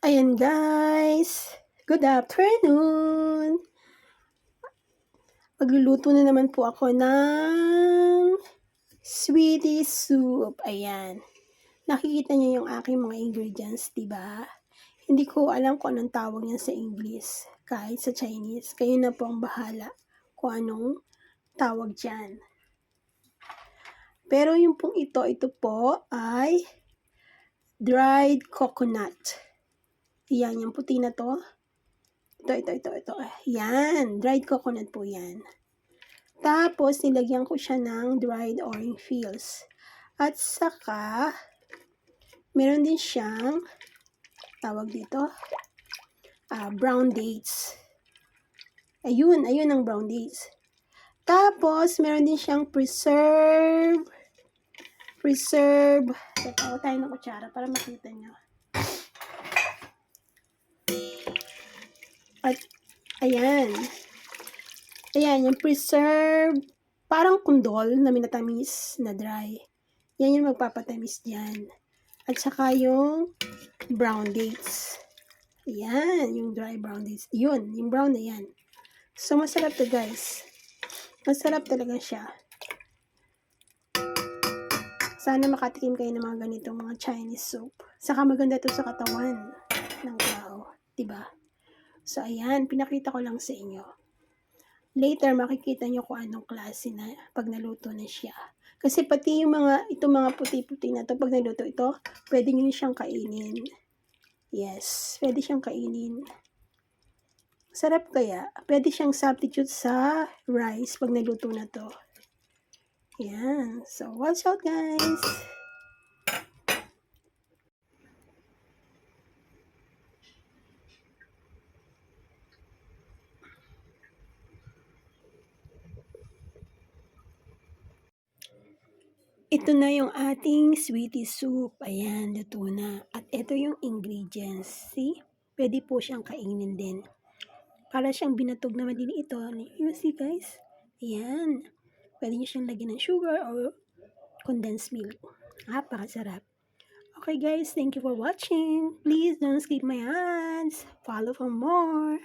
Ayan guys, good afternoon. Magluluto na naman po ako ng sweetie soup. Ayan. Nakikita niyo yung aking mga ingredients, di ba? Hindi ko alam kung anong tawag niyan sa English, kahit sa Chinese. Kayo na po ang bahala kung anong tawag diyan. Pero yung pong ito po ay dried coconut. Yan, yung puti na to. Ito. Yan, dried coconut po yan. Tapos, nilagyan ko siya ng dried orange peels. At saka, meron din siyang, tawag dito, brown dates. Ayun ang brown dates. Tapos, meron din siyang preserve. Tatawa tayo ng kutsara para makita nyo. At, ayan, yung preserve, parang kundol na minatamis na dry. Yan yung magpapatamis dyan. At saka yung brown dates. Yan, yung dry brown dates. Yun, yung brown na yan. So, masarap to guys. Masarap talaga siya. Sana makatikim kayo ng mga ganitong mga Chinese soup. Saka maganda to sa katawan ng tao. Diba? So, ayan, pinakita ko lang sa inyo. Later, makikita nyo kung anong klase na pag naluto na siya. Kasi pati yung itong mga puti-puti na to, pag naluto ito, pwede nyo siyang kainin. Yes, pwede siyang kainin. Sarap kaya. Pwede siyang substitute sa rice pag naluto na to. Yan. So, watch out guys! Ito na yung ating sweetie soup. Ayan, luto na. At ito yung ingredients. See? Pwede po siyang kainin din. Para siyang binatog na maliliit ito. You see guys? Ayan. Pwede nyo siyang lagyan ng sugar or condensed milk. Napakasarap. Okay guys, thank you for watching. Please don't skip my ads. Follow for more.